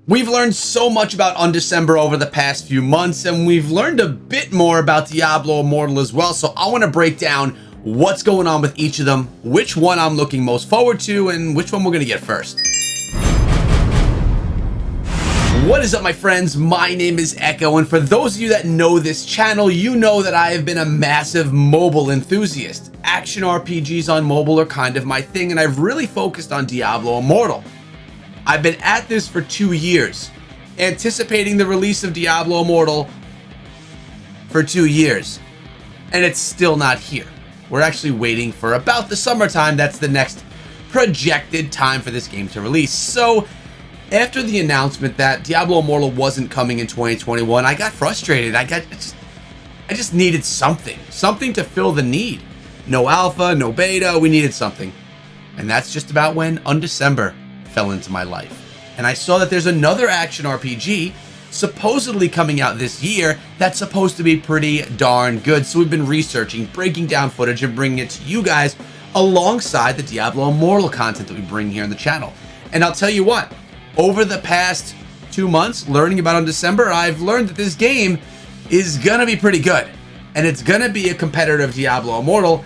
We've learned so much about Undecember over the past few months, and we've learned a bit more about Diablo Immortal as well, so I want to break down what's going on with each of them, which one I'm looking most forward to, and which one we're going to get first. What is up, my friends? My name is Echo, and for those of you that know this channel, you know that I have been a massive mobile enthusiast. Action RPGs on mobile are kind of my thing, and I've really focused on Diablo Immortal. I've been at this for 2 years, anticipating the release of Diablo Immortal for 2 years, and it's still not here. We're actually waiting for about the summertime. That's the next projected time for this game to release. So after the announcement that Diablo Immortal wasn't coming in 2021, I got frustrated. I just needed something to fill the need. No alpha, no beta, we needed something. And that's just about when Undecember fell into my life. And I saw that there's another action RPG supposedly coming out this year that's supposed to be pretty darn good. So we've been researching, breaking down footage, and bringing it to you guys alongside the Diablo Immortal content that we bring here on the channel. And I'll tell you what, over the past 2 months learning about Undecember, I've learned that this game is gonna be pretty good. And it's gonna be a competitor of Diablo Immortal.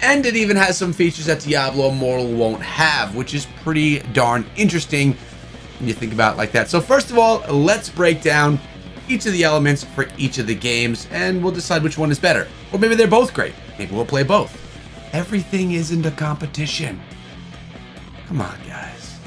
And it even has some features that Diablo Immortal won't have, which is pretty darn interesting when you think about it like that. So first of all, let's break down each of the elements for each of the games, and we'll decide which one is better. Or maybe they're both great. Maybe we'll play both. Everything isn't a competition. Come on, guys.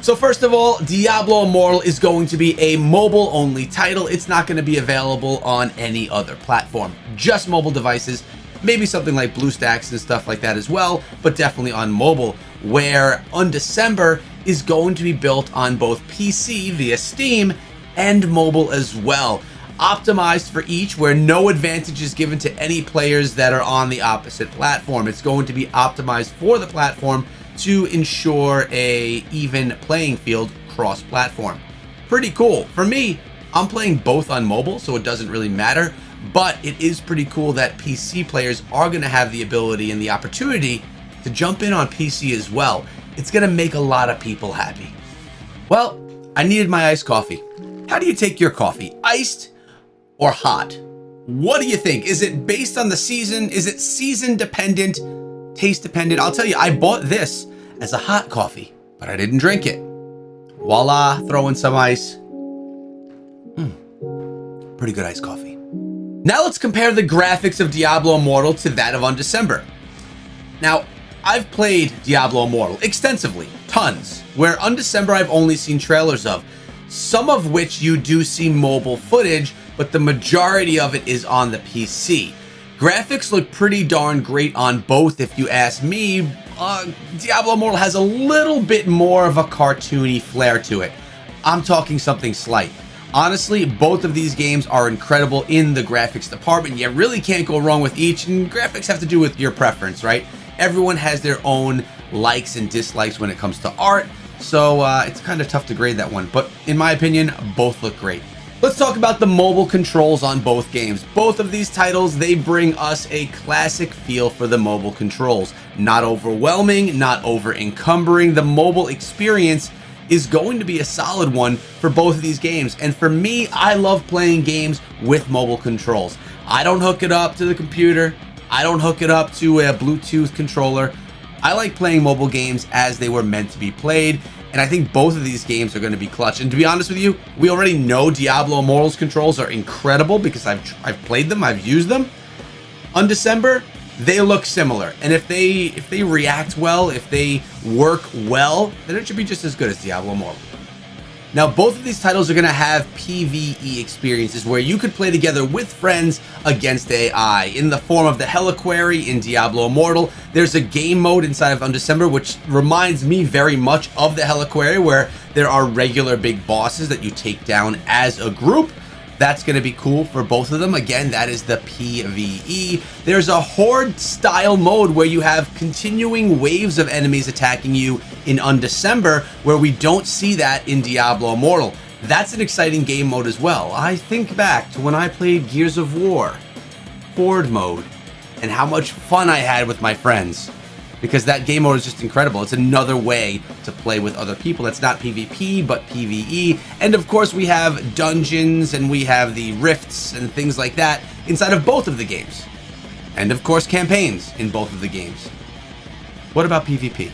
So first of all, Diablo Immortal is going to be a mobile-only title. It's not going to be available on any other platform, just mobile devices. Maybe something like BlueStacks and stuff like that as well, but definitely on mobile, where Undecember is going to be built on both PC via Steam and mobile as well. Optimized for each, where no advantage is given to any players that are on the opposite platform. It's going to be optimized for the platform to ensure a even playing field cross-platform. Pretty cool. For me, I'm playing both on mobile, so it doesn't really matter. But it is pretty cool that PC players are going to have the ability and the opportunity to jump in on PC as well. It's going to make a lot of people happy. Well, I needed my iced coffee. How do you take your coffee? Iced or hot? What do you think? Is it based on the season? Is it season dependent? Taste dependent? I'll tell you, I bought this as a hot coffee, but I didn't drink it. Voila, throw in some ice. Pretty good iced coffee. Now let's compare the graphics of Diablo Immortal to that of Undecember. Now, I've played Diablo Immortal extensively, tons, where Undecember I've only seen trailers of, some of which you do see mobile footage, but the majority of it is on the PC. Graphics look pretty darn great on both, if you ask me. Diablo Immortal has a little bit more of a cartoony flair to it. I'm talking something slight. Honestly, both of these games are incredible in the graphics department. You really can't go wrong with each, and graphics have to do with your preference, right? Everyone has their own likes and dislikes when it comes to art, so it's kind of tough to grade that one. But in my opinion, both look great. Let's talk about the mobile controls on both games. Both of these titles, they bring us a classic feel for the mobile controls. Not overwhelming, not over encumbering. The mobile experience is going to be a solid one for both of these games. And for me, I love playing games with mobile controls. I don't hook it up to the computer. I don't hook it up to a Bluetooth controller. I like playing mobile games as they were meant to be played. And I think both of these games are going to be clutch. And to be honest with you, we already know Diablo Immortal's controls are incredible because I've played them, I've used them. Undecember, they look similar, and if they react well, if they work well, then it should be just as good as Diablo Immortal. Now, both of these titles are going to have PvE experiences where you could play together with friends against AI in the form of the Reliquary in Diablo Immortal. There's a game mode inside of Undecember which reminds me very much of the Reliquary, where there are regular big bosses that you take down as a group. That's going to be cool for both of them. Again, that is the PvE. There's a Horde style mode where you have continuing waves of enemies attacking you in Undecember, where we don't see that in Diablo Immortal. That's an exciting game mode as well. I think back to when I played Gears of War, Horde mode, and how much fun I had with my friends. because that game mode is just incredible. It's another way to play with other people. That's not PvP, but PvE. And of course, we have dungeons and we have the rifts and things like that inside of both of the games. And of course, campaigns in both of the games. What about PvP?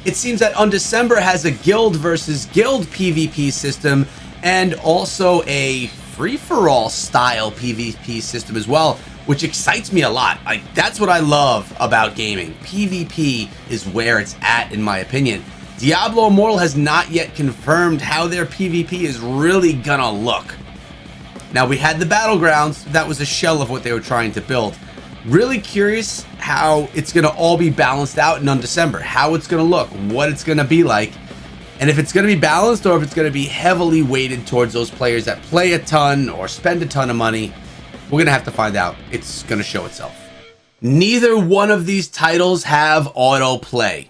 It seems that Undecember has a guild versus guild PvP system and also a free-for-all style PvP system as well, which excites me a lot. That's what I love about gaming. PvP is where it's at, in my opinion. Diablo Immortal has not yet confirmed how their PvP is really gonna look. Now, we had the Battlegrounds. That was a shell of what they were trying to build. Really curious how it's gonna all be balanced out in Undecember, how it's gonna look, what it's gonna be like, and if it's gonna be balanced or if it's gonna be heavily weighted towards those players that play a ton or spend a ton of money. We're gonna have to find out. It's gonna show itself. Neither one of these titles have autoplay.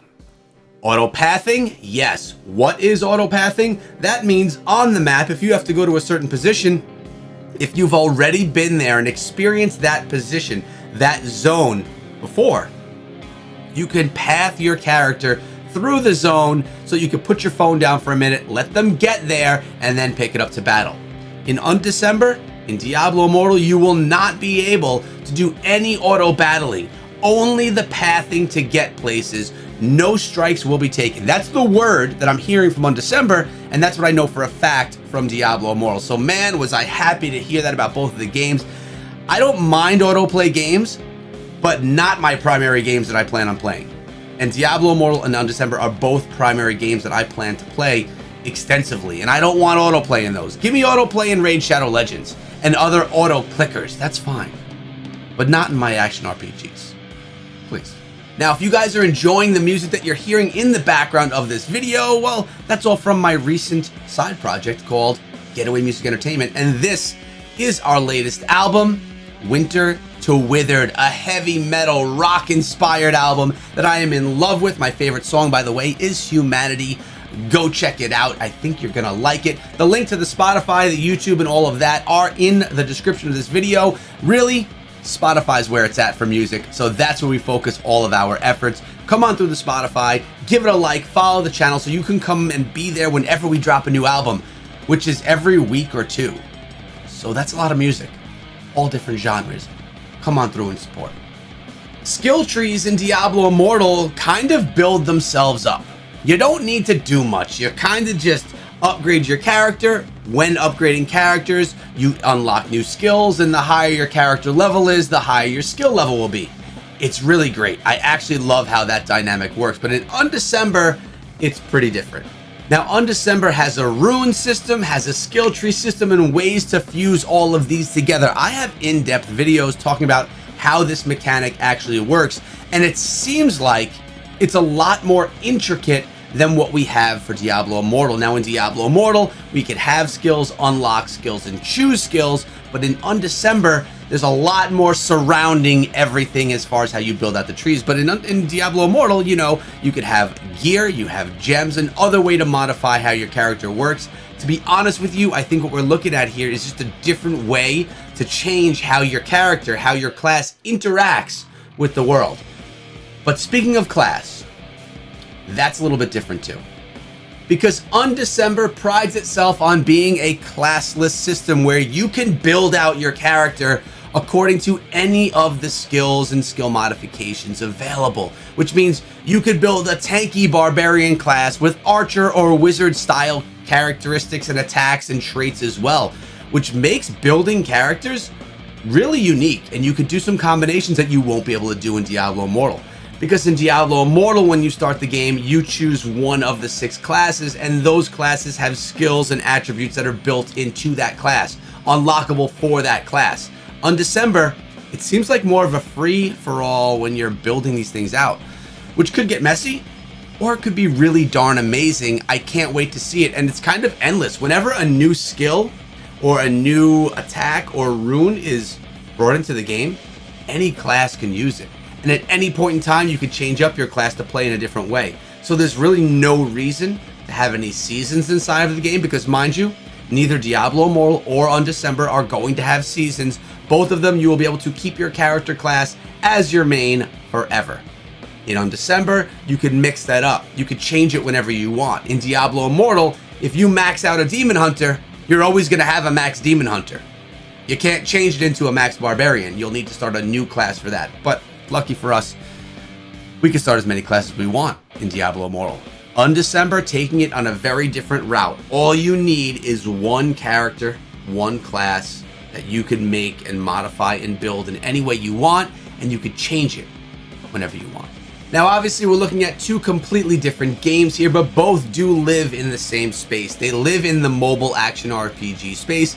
Autopathing, yes. What is autopathing? That means on the map, if you have to go to a certain position, if you've already been there and experienced that position, that zone before, you can path your character through the zone so you can put your phone down for a minute, let them get there, and then pick it up to battle. In Undecember, in Diablo Immortal, you will not be able to do any auto battling, only the pathing to get places. No strikes will be taken. That's the word that I'm hearing from Undecember, and that's what I know for a fact from Diablo Immortal. So man, was I happy to hear that about both of the games. I don't mind autoplay games, but not my primary games that I plan on playing. And Diablo Immortal and Undecember are both primary games that I plan to play extensively, and I don't want autoplay in those. Give me autoplay in Raid Shadow Legends and other auto clickers, that's fine, but not in my action RPGs, please. Now, if you guys are enjoying the music that you're hearing in the background of this video, well, that's all from my recent side project called Getaway Music Entertainment, and this is our latest album, Winter to Withered, a heavy metal rock-inspired album that I am in love with. My favorite song, by the way, is Humanity. Go check it out. I think you're gonna like it. The link to the Spotify, the YouTube, and all of that are in the description of this video. Really, Spotify's where it's at for music, so that's where we focus all of our efforts. Come on through the Spotify, give it a like, follow the channel so you can come and be there whenever we drop a new album, which is every week or two. So that's a lot of music, all different genres. Come on through and support. Skill trees in Diablo Immortal kind of build themselves up. You don't need to do much. You kind of just upgrade your character. When upgrading characters, you unlock new skills, and the higher your character level is, the higher your skill level will be. It's really great. I actually love how that dynamic works, but in Undecember, it's pretty different. Now, Undecember has a rune system, has a skill tree system, and ways to fuse all of these together. I have in-depth videos talking about how this mechanic actually works, and it seems like it's a lot more intricate than what we have for Diablo Immortal. Now, in Diablo Immortal, we could have skills, unlock skills, and choose skills, but in Undecember, there's a lot more surrounding everything as far as how you build out the trees. But in Diablo Immortal, you know, you could have gear, you have gems, and other way to modify how your character works. To be honest with you, I think what we're looking at here is just a different way to change how your character, how your class interacts with the world. But speaking of class, that's a little bit different too. Because Undecember prides itself on being a classless system where you can build out your character according to any of the skills and skill modifications available, which means you could build a tanky barbarian class with archer or wizard style characteristics and attacks and traits as well, which makes building characters really unique, and you could do some combinations that you won't be able to do in Diablo Immortal. Because in Diablo Immortal, when you start the game, you choose one of the 6 classes, and those classes have skills and attributes that are built into that class, unlockable for that class. Undecember, it seems like more of a free-for-all when you're building these things out, which could get messy, or it could be really darn amazing. I can't wait to see it, and it's kind of endless. Whenever a new skill or a new attack or rune is brought into the game, any class can use it. And at any point in time, you could change up your class to play in a different way. So there's really no reason to have any seasons inside of the game because, mind you, neither Diablo Immortal or Undecember are going to have seasons. Both of them, you will be able to keep your character class as your main forever. In Undecember, you could mix that up. You could change it whenever you want. In Diablo Immortal, if you max out a Demon Hunter, you're always going to have a max Demon Hunter. You can't change it into a max Barbarian. You'll need to start a new class for that. But lucky for us, we can start as many classes as we want in Diablo Immortal. Undecember, taking it on a very different route. All you need is one character, one class that you can make and modify and build in any way you want, and you could change it whenever you want. Now, obviously, we're looking at two completely different games here, but both do live in the same space. They live in the mobile action RPG space.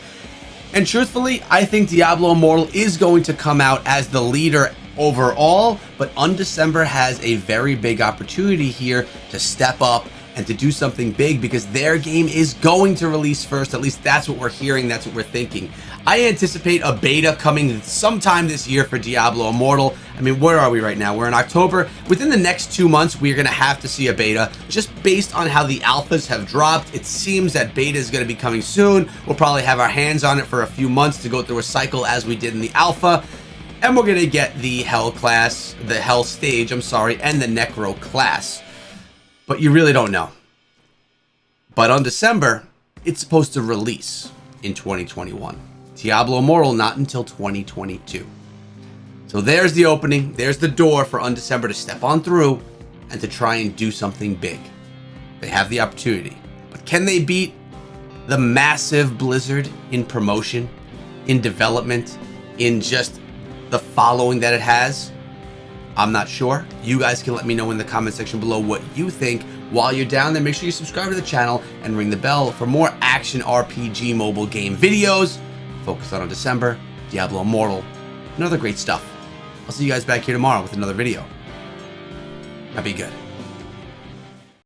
And truthfully, I think Diablo Immortal is going to come out as the leader overall, but Undecember has a very big opportunity here to step up and to do something big because their game is going to release first. At least that's what we're hearing, that's what we're thinking. I anticipate a beta coming sometime this year for Diablo Immortal. I mean, where are we right now? We're in October. Within the next 2 months, we're going to have to see a beta. Just based on how the alphas have dropped, it seems that beta is going to be coming soon. We'll probably have our hands on it for a few months to go through a cycle as we did in the alpha. And we're going to get the Hell class, the Hell stage, and the Necro class. But you really don't know. But Undecember, it's supposed to release in 2021. Diablo Immortal not until 2022. So there's the opening, there's the door for Undecember to step on through and to try and do something big. They have the opportunity. But can they beat the massive Blizzard in promotion, in development, in just the following that it has? I'm not sure. You guys can let me know in the comment section below what you think. While you're down there, make sure you subscribe to the channel and ring the bell for more action RPG mobile game videos focused on Undecember, Diablo Immortal, and other great stuff. I'll see you guys back here tomorrow with another video. Now be good.